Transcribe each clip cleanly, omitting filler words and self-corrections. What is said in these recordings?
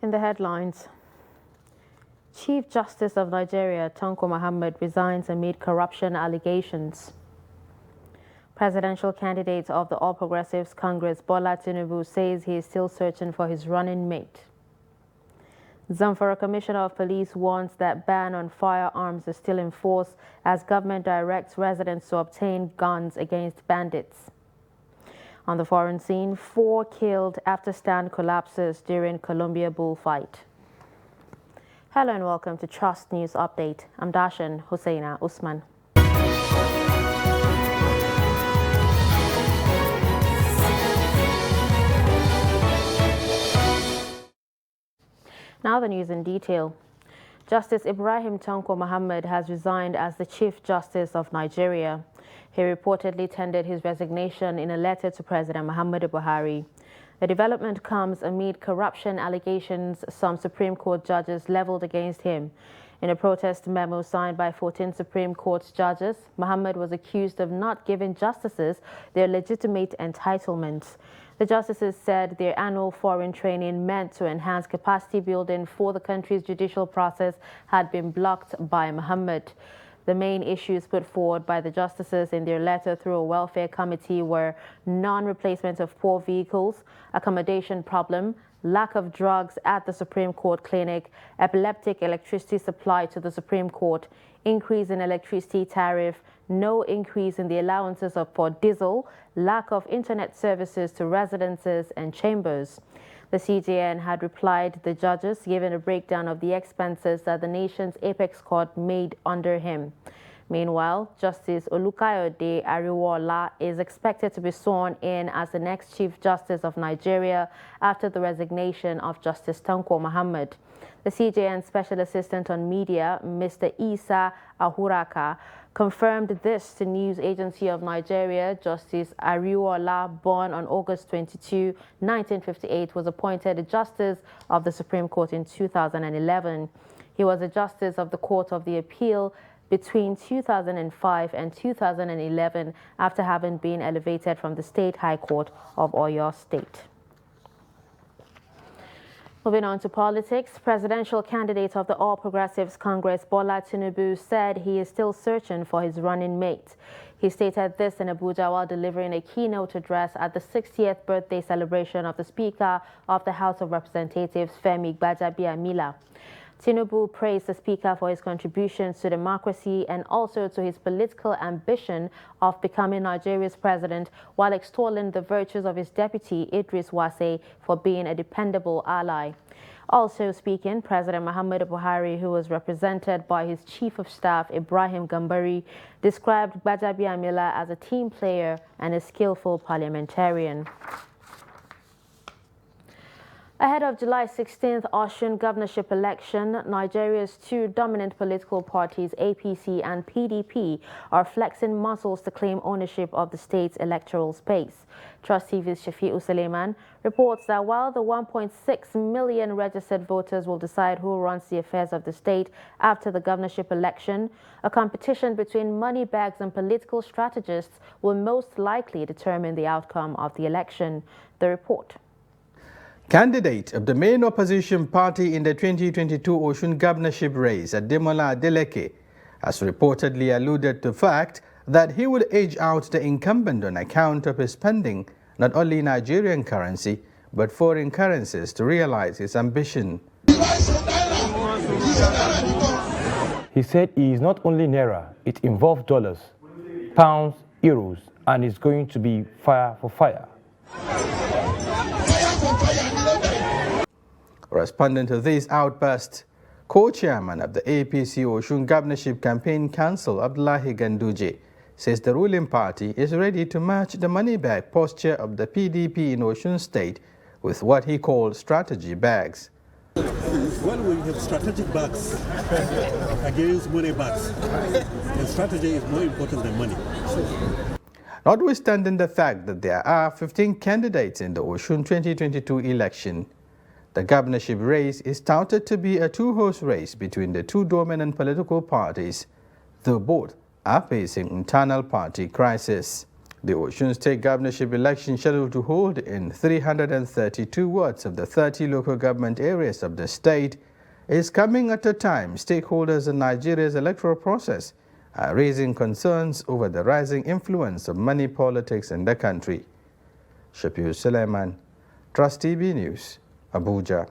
In the headlines, Chief Justice of Nigeria, Tanko Muhammad, resigns amid corruption allegations. Presidential candidate of the All Progressives Congress, Bola Tinubu, says he is still searching for his running mate. Zamfara Commissioner of Police warns that ban on firearms is still in force as government directs residents to obtain guns against bandits. On the foreign scene, 4 killed after stand collapses during Columbia bullfight. Hello and welcome to Trust News Update. I'm Dashan Husseina Usman. Now the news in detail. Justice Ibrahim Tanko Muhammad has resigned as the Chief Justice of Nigeria. He reportedly tendered his resignation in a letter to President Muhammadu Buhari. The development comes amid corruption allegations some Supreme Court judges leveled against him. In a protest memo signed by 14 Supreme Court judges, Muhammad was accused of not giving justices their legitimate entitlements. The justices said their annual foreign training meant to enhance capacity building for the country's judicial process had been blocked by Muhammad. The main issues put forward by the justices in their letter through a welfare committee were non-replacement of poor vehicles, accommodation problem, lack of drugs at the Supreme Court clinic, epileptic electricity supply to the Supreme Court, increase in electricity tariff, no increase in the allowances for diesel, lack of internet services to residences and chambers. The CJN had replied the judges, giving a breakdown of the expenses that the nation's apex court made under him. Meanwhile, Justice Olukayode Ariwola is expected to be sworn in as the next Chief Justice of Nigeria after the resignation of Justice Tanko Muhammad. The CJN Special Assistant on Media, Mr. Isa Ahuraka, confirmed this to News Agency of Nigeria. Justice Ariwola, born on August 22, 1958, was appointed a Justice of the Supreme Court in 2011. He was a Justice of the Court of the Appeal between 2005 and 2011 after having been elevated from the State High Court of Oyo State. Moving on to politics, presidential candidate of the All Progressives Congress, Bola Tinubu, said he is still searching for his running mate. He stated this in Abuja while delivering a keynote address at the 60th birthday celebration of the Speaker of the House of Representatives, Femi Gbajabiamila. Tinubu praised the Speaker for his contributions to democracy and also to his political ambition of becoming Nigeria's president, while extolling the virtues of his deputy, Idris Wase, for being a dependable ally. Also speaking, President Muhammadu Buhari, who was represented by his Chief of Staff, Ibrahim Gambari, described Gbajabiamila as a team player and a skillful parliamentarian. Ahead of July 16th Osun governorship election, Nigeria's 2 dominant political parties, APC and PDP, are flexing muscles to claim ownership of the state's electoral space. Trust TV's Shafi'u Suleiman reports that while the 1.6 million registered voters will decide who runs the affairs of the state after the governorship election, a competition between money bags and political strategists will most likely determine the outcome of the election. The report. Candidate of the main opposition party in the 2022 Osun governorship race, Ademola Adeleke, has reportedly alluded to the fact that he will edge out the incumbent on account of his spending not only Nigerian currency but foreign currencies to realize his ambition. He said he is not only Naira, it involves dollars, pounds, euros, and is going to be fire for fire. Responding to this outburst, co-chairman of the APC Osun Governorship Campaign Council, Abdullahi Ganduje, says the ruling party is ready to match the money bag posture of the PDP in Osun State with what he called strategy bags. Well, we have strategic bags against money bags, and strategy is more important than money. Notwithstanding the fact that there are 15 candidates in the Osun 2022 election, the governorship race is touted to be a 2-horse race between the 2 dominant political parties, though both are facing internal party crisis. The Osun State governorship election scheduled to hold in 332 wards of the 30 local government areas of the state is coming at a time stakeholders in Nigeria's electoral process are raising concerns over the rising influence of money politics in the country. Shapir Suleiman, Trust TV News, Abuja.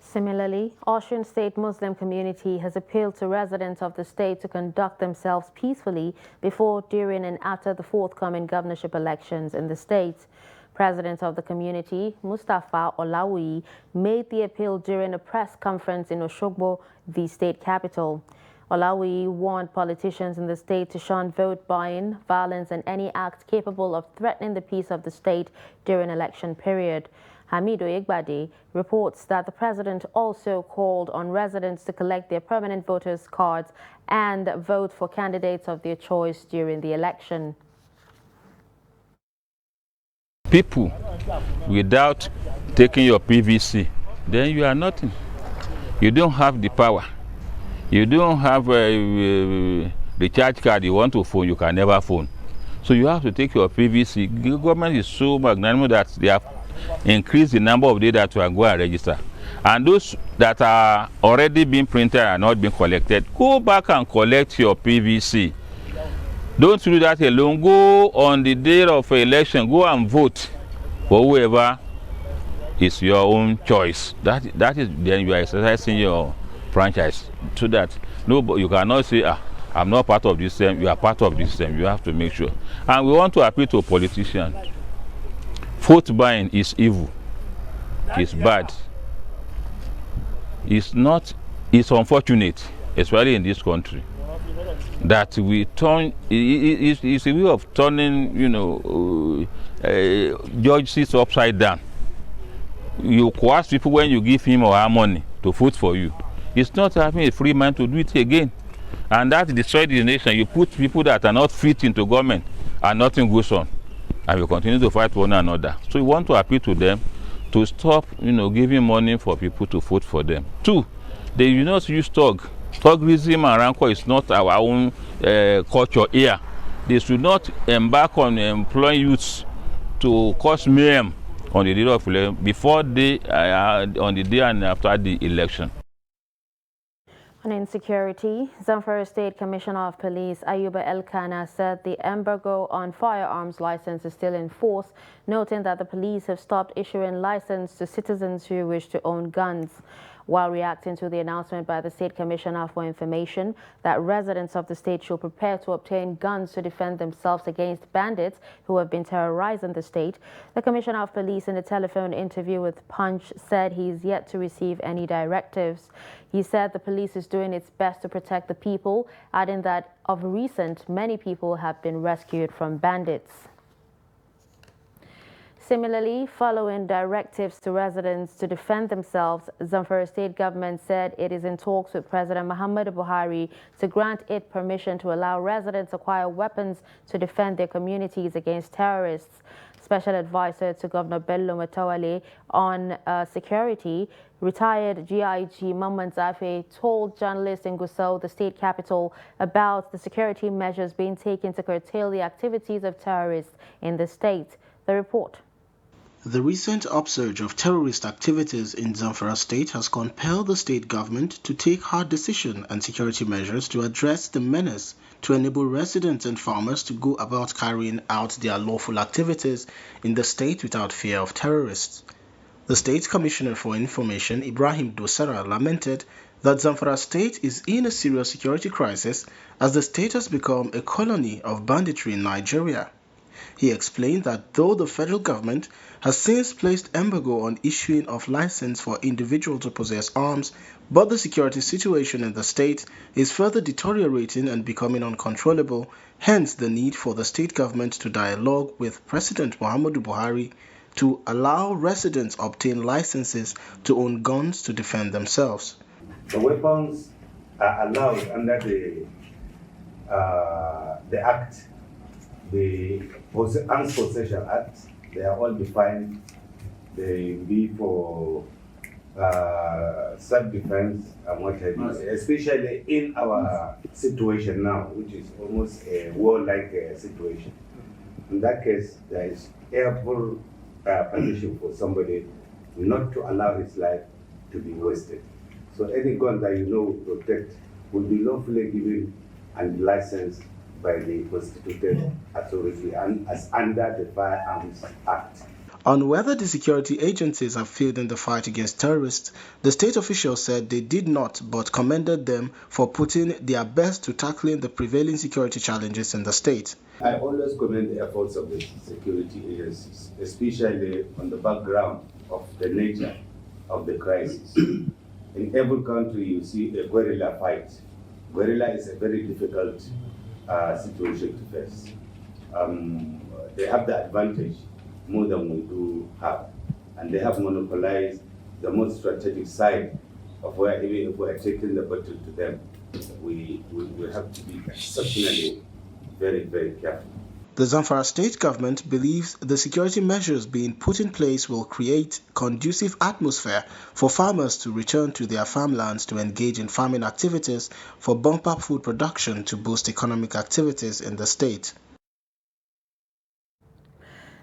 Similarly, Osun State Muslim community has appealed to residents of the state to conduct themselves peacefully before, during and after the forthcoming governorship elections in the state. President of the community, Mustafa Olawi, made the appeal during a press conference in Osogbo, the state capital. Olawi warned politicians in the state to shun vote buying, violence, and any act capable of threatening the peace of the state during election period. Hamidu Igbade reports that the president also called on residents to collect their permanent voters' cards and vote for candidates of their choice during the election. People, without taking your PVC, then you are nothing. You don't have the power. You don't have a recharge card you want to phone, you can never phone. So you have to take your PVC. The government is so magnanimous that they have increased the number of days that you can go and register. And those that are already being printed and not being collected, go back and collect your PVC. Don't do that alone. Go on the day of election, go and vote for whoever is your own choice. That is, then you are exercising your franchise, so that no, you cannot say, I'm not part of this system. You are part of this system. You have to make sure. And we want to appeal to politicians. Vote buying is evil. It's bad. It's not. It's unfortunate, especially in this country, that we turn. It's a way of turning, judges upside down. You coerce people when you give him or her money to vote for you. It's not having a free mind to do it again. And that destroys the nation. You put people that are not fit into government and nothing goes on. And we continue to fight one another. So we want to appeal to them to stop, giving money for people to vote for them. Two, they do not use thug. Thugism and rancor is not our own culture here. They should not embark on employing youths to cause mayhem on the day of election, before on the day and after the election. On insecurity, Zamfara State Commissioner of Police Ayuba Elkana said the embargo on firearms license is still in force, noting that the police have stopped issuing license to citizens who wish to own guns. While reacting to the announcement by the State Commissioner for Information that residents of the state should prepare to obtain guns to defend themselves against bandits who have been terrorizing the state, the Commissioner of Police in a telephone interview with Punch said he is yet to receive any directives. He said the police is doing its best to protect the people, adding that of recent, many people have been rescued from bandits. Similarly, following directives to residents to defend themselves, Zamfara State government said it is in talks with President Muhammadu Buhari to grant it permission to allow residents acquire weapons to defend their communities against terrorists. Special advisor to Governor Bello Matawalle on security, retired GIG Mamman Zafe, told journalists in Gusau, the state capital, about the security measures being taken to curtail the activities of terrorists in the state. The report. The recent upsurge of terrorist activities in Zamfara state has compelled the state government to take hard decisions and security measures to address the menace, to enable residents and farmers to go about carrying out their lawful activities in the state without fear of terrorists. The State Commissioner for Information, Ibrahim Dosara, lamented that Zamfara state is in a serious security crisis as the state has become a colony of banditry in Nigeria. He explained that though the federal government has since placed embargo on issuing of license for individuals to possess arms, but the security situation in the state is further deteriorating and becoming uncontrollable, hence the need for the state government to dialogue with President Muhammadu Buhari to allow residents obtain licenses to own guns to defend themselves. The weapons are allowed under the Act, the Arms Possession Act. They are all defined. They be for self-defense and what have you, especially in our situation now, which is almost a war-like situation. In that case, there is ample permission for somebody not to allow his life to be wasted. So any gun that you know will protect will be lawfully given and licensed by the constituted authority and as under the Firearms Act. On whether the security agencies have failed in the fight against terrorists, the state official said they did not, but commended them for putting their best to tackling the prevailing security challenges in the state. I always commend the efforts of the security agencies, especially on the background of the nature of the crisis. In every country, you see a guerrilla fight. Guerrilla is a very difficult situation to face. They have the advantage more than we do have, and they have monopolized the most strategic side of where, even if we are taking the battle to them, we have to be exceptionally very, very careful. The Zamfara state government believes the security measures being put in place will create conducive atmosphere for farmers to return to their farmlands to engage in farming activities for bumper food production to boost economic activities in the state.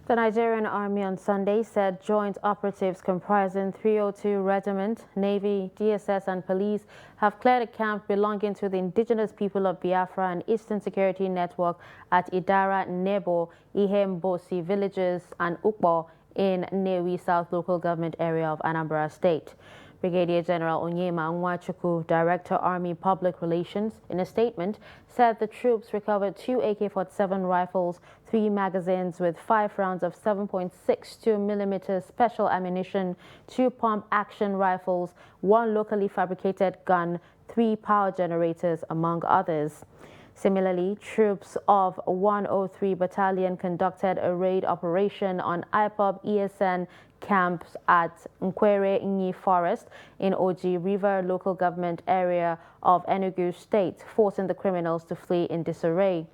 The Nigerian Army on Sunday said joint operatives comprising 302 Regiment, Navy, DSS and police have cleared a camp belonging to the indigenous people of Biafra and Eastern Security Network at Idara, Nebo, Ihembosi villages and Ukbo in Newi South local government area of Anambra State. Brigadier General Onyema Nwachukwu, Director Army Public Relations, in a statement said the troops recovered 2 AK-47 rifles, 3 magazines with 5 rounds of 7.62mm special ammunition, 2 pump-action rifles, 1 locally fabricated gun, 3 power generators, among others. Similarly, troops of 103 Battalion conducted a raid operation on IPOB ESN camps at Nkwere Nyi Forest in Oji River local government area of Enugu State, forcing the criminals to flee in disarray.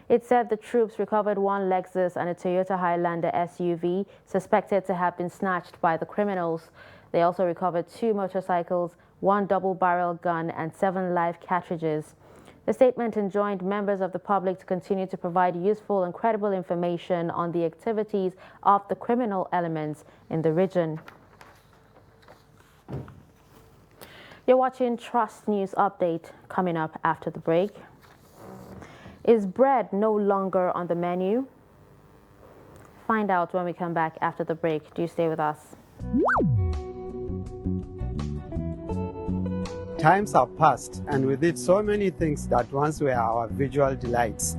It said the troops recovered 1 Lexus and a Toyota Highlander SUV suspected to have been snatched by the criminals. They also recovered 2 motorcycles, 1 double-barrel gun and 7 live cartridges. The statement enjoined members of the public to continue to provide useful and credible information on the activities of the criminal elements in the region. You're watching Trust News Update. Coming up after the break. Is bread no longer on the menu? Find out when we come back after the break. Do stay with us. Times have passed, and with it so many things that once were our visual delights.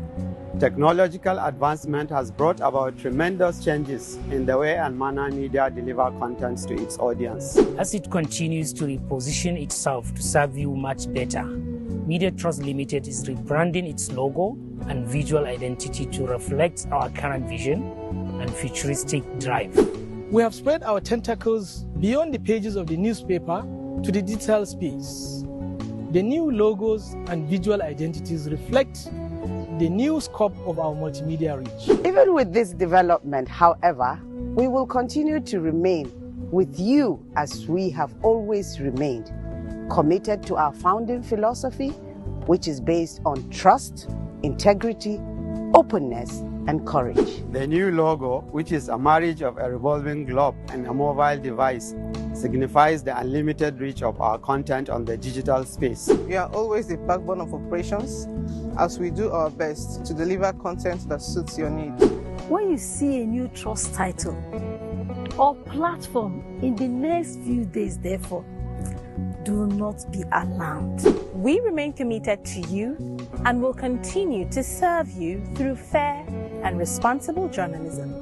Technological advancement has brought about tremendous changes in the way and manner media deliver content to its audience. As it continues to reposition itself to serve you much better, Media Trust Limited is rebranding its logo and visual identity to reflect our current vision and futuristic drive. We have spread our tentacles beyond the pages of the newspaper to the digital space. The new logos and visual identities reflect the new scope of our multimedia reach. Even with this development, however, we will continue to remain with you as we have always remained, committed to our founding philosophy, which is based on trust, integrity, openness, and courage. The new logo, which is a marriage of a revolving globe and a mobile device, signifies the unlimited reach of our content on the digital space. We are always the backbone of operations as we do our best to deliver content that suits your needs. When you see a new trust title or platform in the next few days, therefore, do not be alarmed. We remain committed to you and will continue to serve you through fair and responsible journalism.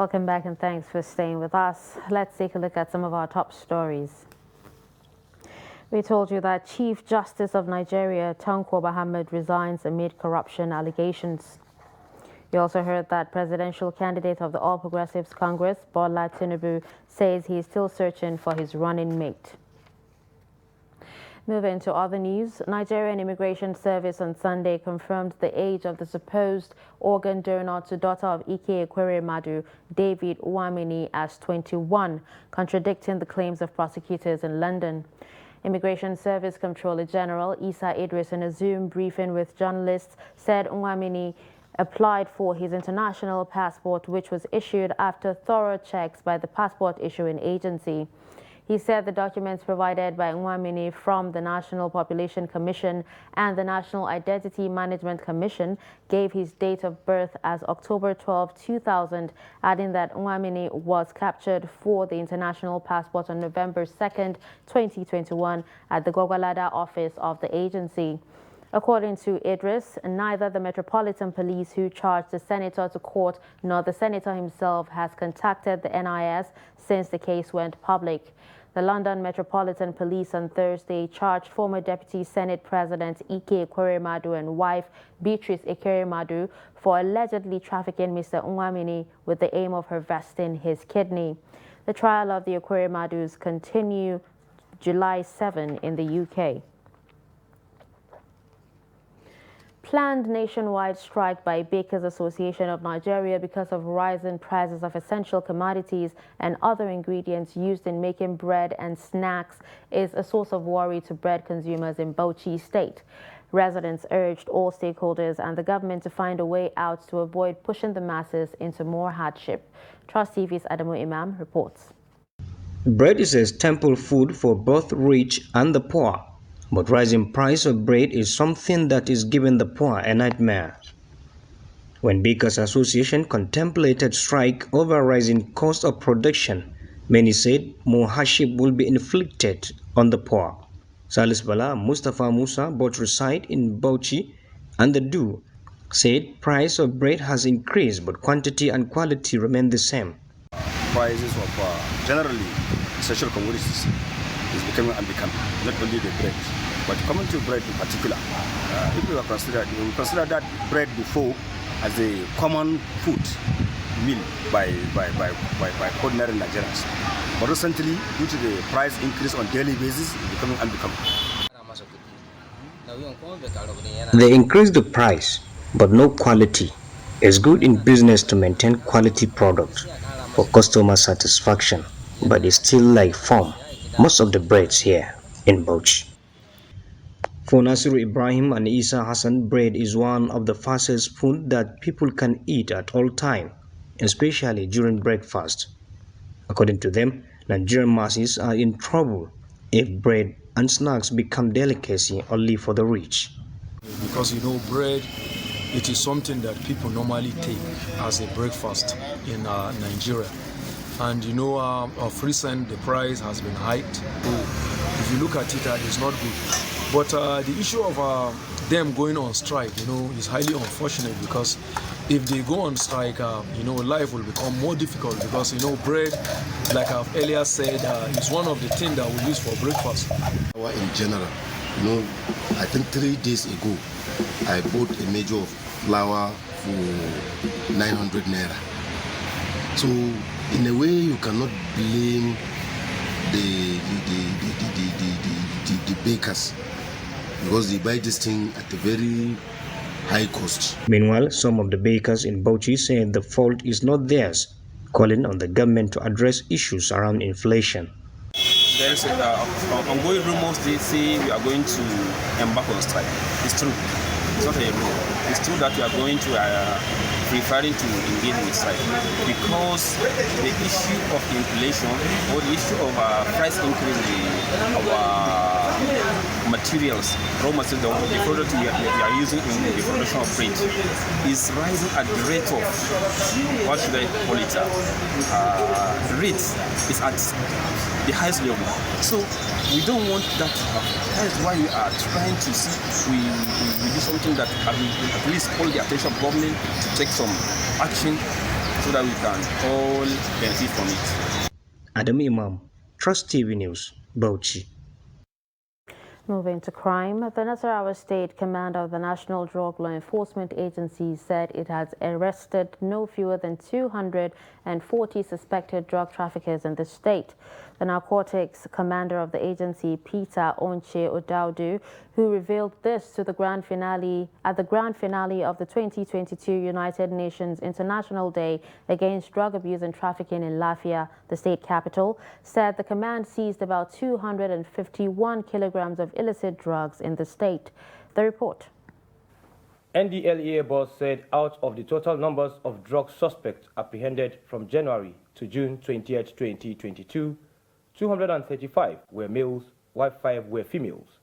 Welcome back and thanks for staying with us. Let's take a look at some of our top stories. We told you that Chief Justice of Nigeria, Tanko Muhammad, resigns amid corruption allegations. You also heard that presidential candidate of the All Progressives Congress, Bola Tinubu, says he is still searching for his running mate. Moving to other news, Nigerian Immigration Service on Sunday confirmed the age of the supposed organ donor to daughter of Ike Ekweremadu, David Uwamini, as 21, contradicting the claims of prosecutors in London. Immigration Service Controller General Isa Idris, in a Zoom briefing with journalists, said Uwamini applied for his international passport, which was issued after thorough checks by the passport issuing agency. He said the documents provided by Uwamini from the National Population Commission and the National Identity Management Commission gave his date of birth as October 12, 2000, adding that Uwamini was captured for the international passport on November 2, 2021 at the Gwagwalada office of the agency. According to Idris, neither the Metropolitan Police who charged the senator to court nor the senator himself has contacted the NIS since the case went public. The London Metropolitan Police on Thursday charged former Deputy Senate President Ike Ekweremadu and wife Beatrice Ekweremadu for allegedly trafficking Mr. Uwamini with the aim of harvesting his kidney. The trial of the Ekweremadus continue July 7 in the UK. Planned nationwide strike by Bakers Association of Nigeria because of rising prices of essential commodities and other ingredients used in making bread and snacks is a source of worry to bread consumers in Bauchi State. Residents urged all stakeholders and the government to find a way out to avoid pushing the masses into more hardship. Trust TV's Adamu Imam reports. Bread is a staple food for both rich and the poor. But rising price of bread is something that is giving the poor a nightmare. When Bakers Association contemplated strike over rising cost of production, many said more hardship will be inflicted on the poor. Salis Bala and Mustafa Musa both reside in Bauchi, and the two said price of bread has increased but quantity and quality remain the same. Prices of generally essential commodities is becoming unbecoming, not only the bread. But coming to bread in particular, if we consider that bread before as a common food meal by ordinary Nigerians. But recently, due to the price increase on daily basis, it's becoming unbecoming. They increase the price, but no quality. It's good in business to maintain quality products for customer satisfaction, but it's still like form most of the breads here in Bauchi. For Nasiru Ibrahim and Isa Hassan, bread is one of the fastest food that people can eat at all time, especially during breakfast. According to them, Nigerian masses are in trouble if bread and snacks become delicacy only for the rich. Because bread, it is something that people normally take as a breakfast in Nigeria. And of recent, the price has been hiked. If you look at it, it's not good. But the issue of them going on strike, is highly unfortunate, because if they go on strike, life will become more difficult, because, bread, like I've earlier said, is one of the things that we use for breakfast. In general, I think 3 days ago, I bought a measure of flour for 900 naira. So, in a way, you cannot blame the bakers, because they buy this thing at a very high cost. Meanwhile, some of the bakers in Bauchi say the fault is not theirs, calling on the government to address issues around inflation. There is ongoing rumors they say we are going to embark on strike. It's true. It's not a rumor. It's true that we are going to preferring to engage with strike, because the issue of inflation or the issue of price increase in our materials, raw materials, the product we are using in the production of bread is rising at the rate of, what should I call it, rate is at the highest level. So we don't want that to happen. That is why we are trying to see we do something that will at least call the attention of government to take some action so that we can all benefit from it. Adam Imam, Trust TV News, Bauchi. Moving to crime, the Nasarawa State Commander of the National Drug Law Enforcement Agency said it has arrested no fewer than 240 suspected drug traffickers in the state. The narcotics commander of the agency, Peter Onche Odaudu, who revealed this to the grand finale of the 2022 United Nations International Day Against Drug Abuse and Trafficking in Lafia, the state capital, said the command seized about 251 kilograms of illicit drugs in the state. The report. NDLEA boss said out of the total numbers of drug suspects apprehended from January to June 20, 2022, 235 were males, while 5 were females.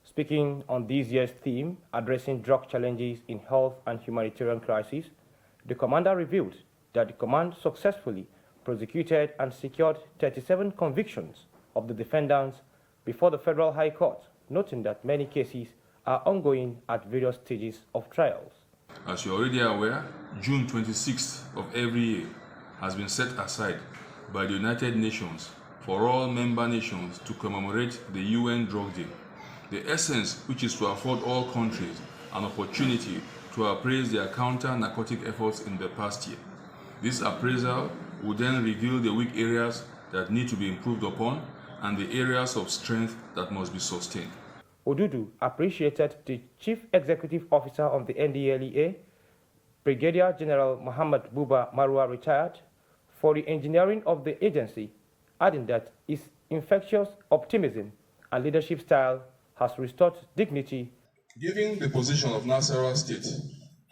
Speaking on this year's theme, addressing drug challenges in health and humanitarian crises, the commander revealed that the command successfully prosecuted and secured 37 convictions of the defendants before the Federal High Court, noting that many cases are ongoing at various stages of trials. As you're already aware, June 26th of every year has been set aside by the United Nations for all member nations to commemorate the UN Drug Day. The essence, which is to afford all countries an opportunity to appraise their counter-narcotic efforts in the past year. This appraisal will then reveal the weak areas that need to be improved upon and the areas of strength that must be sustained. Odudu appreciated the Chief Executive Officer of the NDLEA, Brigadier General Muhammad Buba Marwa retired, for the engineering of the agency, adding that its infectious optimism and leadership style has restored dignity. Given the position of Nasarawa State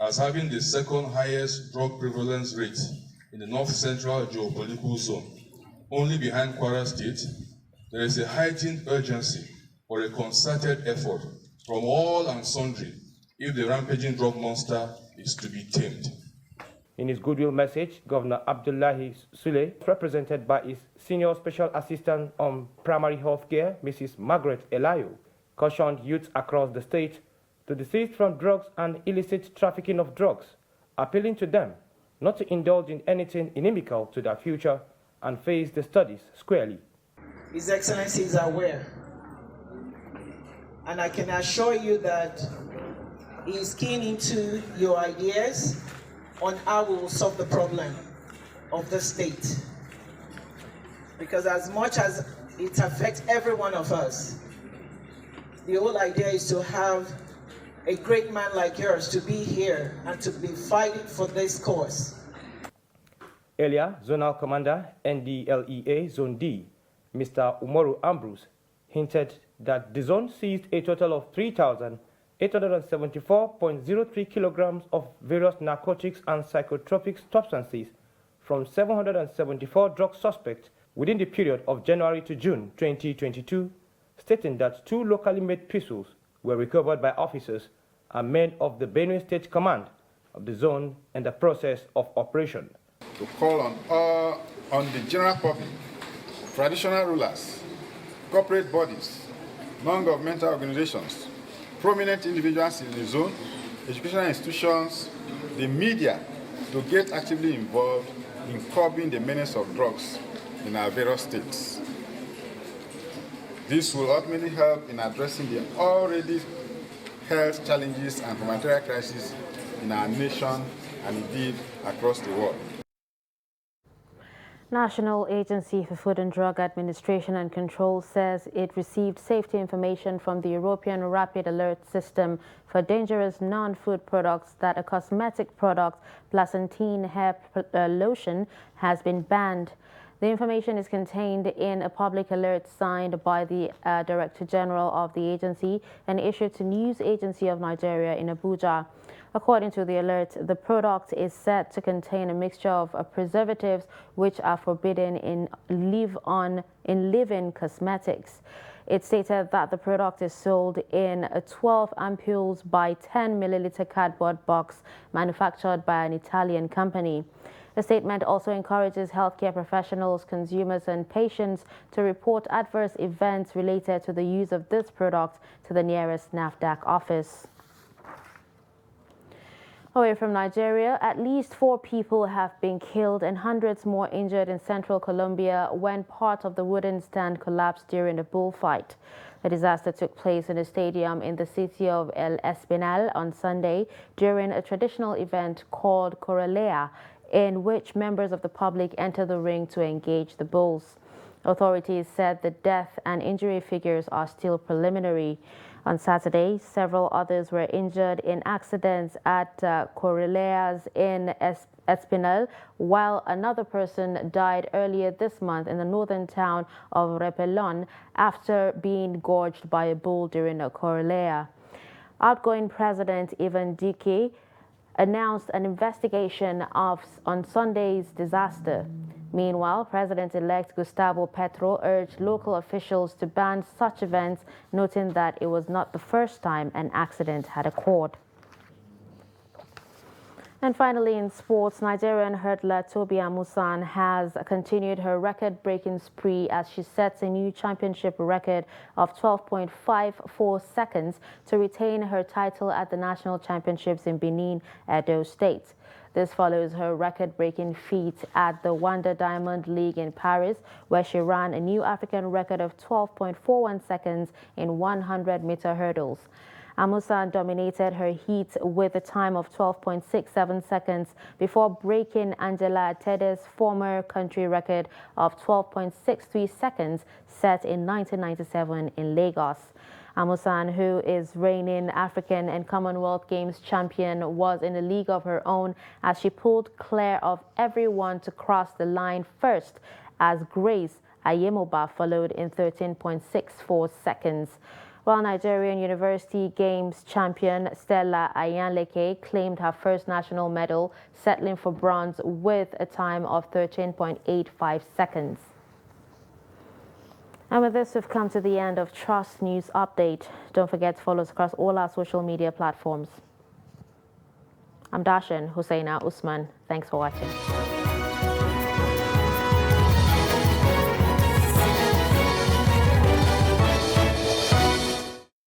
as having the second highest drug prevalence rate in the north-central geopolitical zone, only behind Kwara State, there is a heightened urgency for a concerted effort from all and sundry if the rampaging drug monster is to be tamed. In his goodwill message, Governor Abdullahi Sule, represented by his Senior Special Assistant on Primary Health Care, Mrs. Margaret Elayo, cautioned youths across the state to desist from drugs and illicit trafficking of drugs, appealing to them not to indulge in anything inimical to their future and face the studies squarely. His Excellency is aware, and I can assure you that he is keen into your ideas on how we will solve the problem of the state. Because as much as it affects every one of us, the whole idea is to have a great man like yours to be here and to be fighting for this cause. Earlier, Zonal Commander, NDLEA Zone D, Mr. Umoru Ambrose, hinted that the zone seized a total of 3,874.03 kilograms of various narcotics and psychotropic substances from 774 drug suspects within the period of January to June 2022, stating that 2 locally made pistols were recovered by officers and men of the Benue State Command of the zone in the process of operation. To call on the general public, traditional rulers, corporate bodies, non-governmental organizations, prominent individuals in the zone, educational institutions, the media, to get actively involved in curbing the menace of drugs in our various states. This will ultimately help in addressing the already health challenges and humanitarian crises in our nation and indeed across the world. National Agency for Food and Drug Administration and Control says it received safety information from the European Rapid Alert System for dangerous non-food products that a cosmetic product, Placentine hair lotion, has been banned. The information is contained in a public alert signed by the Director General of the agency and issued to News Agency of Nigeria in Abuja. According to the alert, the product is said to contain a mixture of preservatives which are forbidden in live-in cosmetics. It stated that the product is sold in a 12 ampoules by 10 milliliter cardboard box manufactured by an Italian company. The statement also encourages healthcare professionals, consumers and patients to report adverse events related to the use of this product to the nearest NAFDAC office. Away from Nigeria, at least 4 people have been killed and hundreds more injured in central Colombia when part of the wooden stand collapsed during a bullfight. The disaster took place in a stadium in the city of El Espinal on Sunday during a traditional event called Corralea, in which members of the public enter the ring to engage the bulls. Authorities said the death and injury figures are still preliminary. On Saturday, several others were injured in accidents at Corraleas in Espinal, while another person died earlier this month in the northern town of Repelon after being gorged by a bull during a Corralea. Outgoing President Ivan Duque announced an investigation on Sunday's disaster. Meanwhile, President-elect Gustavo Petro urged local officials to ban such events, noting that it was not the first time an accident had occurred. And finally, in sports, Nigerian hurdler Tobi Amusan has continued her record-breaking spree as she sets a new championship record of 12.54 seconds to retain her title at the National Championships in Benin, Edo State. This follows her record-breaking feat at the Wanda Diamond League in Paris, where she ran a new African record of 12.41 seconds in 100-meter hurdles. Amusan dominated her heat with a time of 12.67 seconds before breaking Angela Atede's former country record of 12.63 seconds set in 1997 in Lagos. Amusan, who is reigning African and Commonwealth Games champion, was in a league of her own as she pulled clear of everyone to cross the line first, as Grace Ayemoba followed in 13.64 seconds. While Nigerian University Games champion Stella Ayanleke claimed her first national medal, settling for bronze with a time of 13.85 seconds. And with this, we've come to the end of Trust News Update. Don't forget to follow us across all our social media platforms. I'm Dashan Husseina Usman. Thanks for watching.